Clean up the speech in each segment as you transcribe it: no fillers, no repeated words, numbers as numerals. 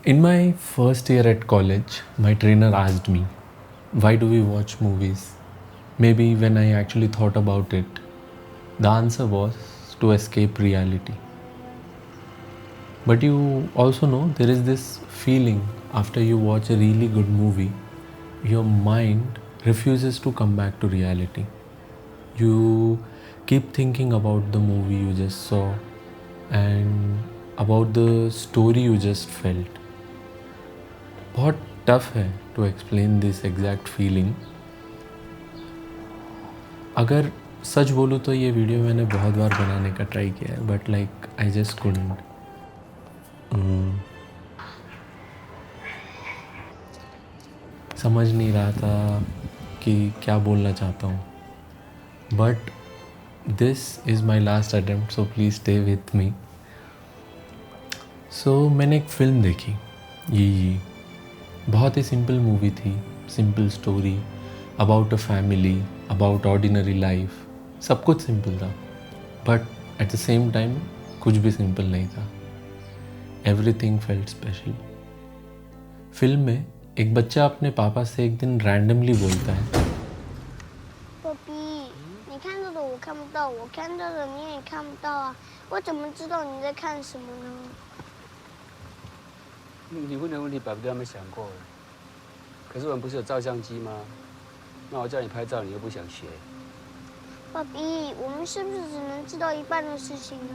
In my first year at college, my trainer asked me, why do we watch movies? Maybe when I actually thought about it, the answer was to escape reality. But you also know there is this feeling after you watch a really good movie, your mind refuses to come back to reality. You keep thinking about the movie you just saw and about the story you just felt. बहुत tough है to explain this exact feeling. अगर सच बोलूँ तो ये video मैंने बहुत बार बनाने का ट्राई किया है, but like I just couldn't. समझ नहीं रहा था कि क्या बोलना चाहता हूँ. But this is my last attempt, so please stay with me. So मैंने एक फ़िल्म देखी, ये बहुत ही सिंपल मूवी थी, simple story about a family, about ordinary life. सब कुछ सिंपल था, but at the same time कुछ भी सिंपल नहीं था. Everything felt special. फिल्म में एक बच्चा अपने पापा से एक दिन रैंडमली बोलता है, पपी, 你看到的我看不到，我看到的你也看不到啊，我怎么知道你在看什么呢？你问的问题爸比都还没想过，可是我们不是有照相机吗？那我叫你拍照，你又不想学。爸比，我们是不是只能知道一半的事情呢？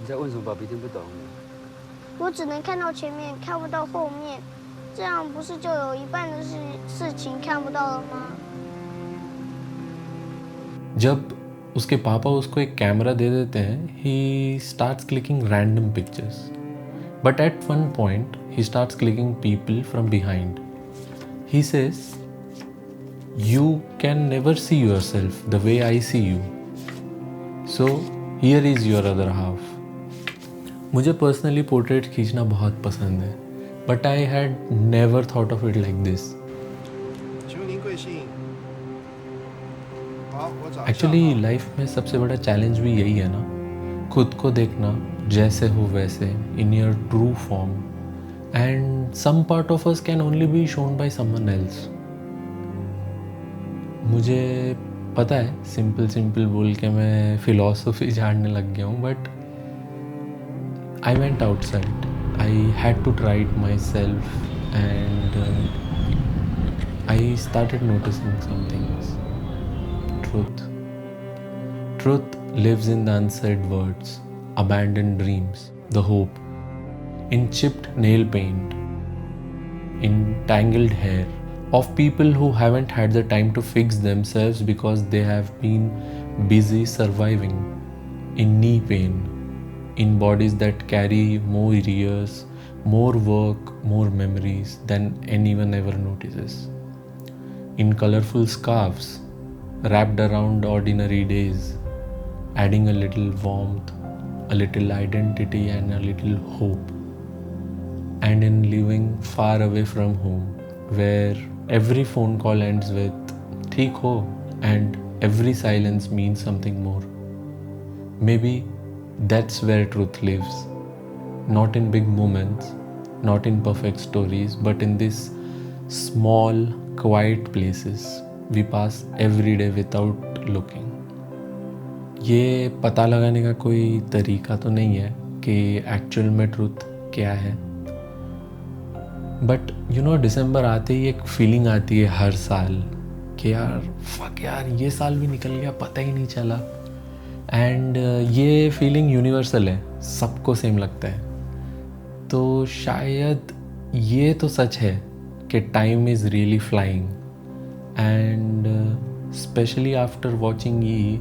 你在问什么？爸比听不懂。我只能看到前面，看不到后面，这样不是就有一半的事情看不到了吗？ जब उसके पापा उसको एक कैमरा दे देते हैं, he starts clicking random pictures. But at one point, he starts clicking people from behind. He says, you can never see yourself the way I see you. So, here is your other half. मुझे personally portrait खींचना बहुत पसंद है, but I had never thought of it like this. Actually life में सबसे बड़ा challenge भी यही है ना, खुद को देखना जैसे हो वैसे, in your true form. And some part of us can only be shown by someone else. मुझे पता है सिंपल सिंपल बोल के मैं फिलॉसफी झाड़ने लग गया हूँ, but I went outside. I had to try it myself and I started noticing some things. Truth lives in the unsaid words, abandoned dreams, the hope, in chipped nail paint, in tangled hair of people who haven't had the time to fix themselves because they have been busy surviving, in knee pain, in bodies that carry more years, more work, more memories than anyone ever notices, in colorful scarves wrapped around ordinary days, adding a little warmth, a little identity and a little hope, and in living far away from home, where every phone call ends with "theek ho" and every silence means something more. Maybe that's where truth lives, not in big moments, not in perfect stories, but in these small, quiet places we pass every day without looking. ये पता लगाने का कोई तरीका तो नहीं है कि एक्चुअल में ट्रूथ क्या है, बट यू नो दिसंबर आते ही एक फीलिंग आती है हर साल कि यार फक यार ये साल भी निकल गया, पता ही नहीं चला. एंड ये फीलिंग यूनिवर्सल है, सबको सेम लगता है. तो शायद ये तो सच है कि time is really flying. And especially after watching Ye,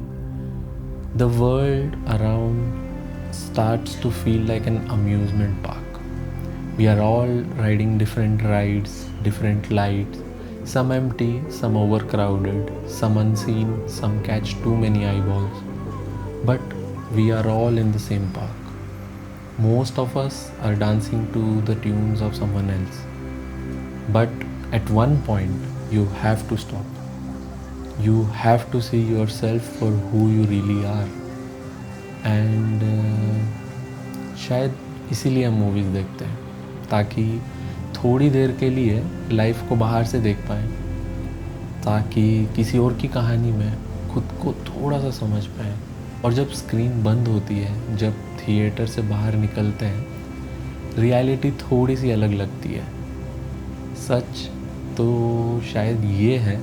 the world around starts to feel like an amusement park. We are all riding different rides, different lights, some empty, some overcrowded, some unseen, some catch too many eyeballs. But we are all in the same park. Most of us are dancing to the tunes of someone else. But at one point, you have to stop. You have to see yourself for who you really are. And शायद इसीलिए हम movies देखते हैं. ताकि थोड़ी देर के लिए life को बाहर से देख पाएँ, ताकि किसी और की कहानी में खुद को थोड़ा सा समझ पाएँ। और जब स्क्रीन बंद होती है, जब थिएटर से बाहर निकलते हैं, रियलिटी थोड़ी सी अलग लगती है। सच तो शायद ये है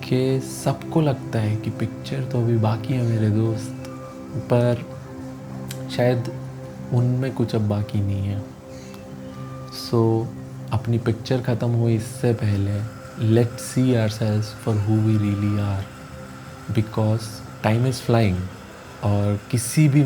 कि सबको लगता है कि पिक्चर तो अभी बाकी है मेरे दोस्त, पर शायद उनमें कुछ अब बाकी नहीं है। सो अपनी पिक्चर ख़त्म हुई इससे पहले let's see ourselves for who we really are, because time is flying और किसी भी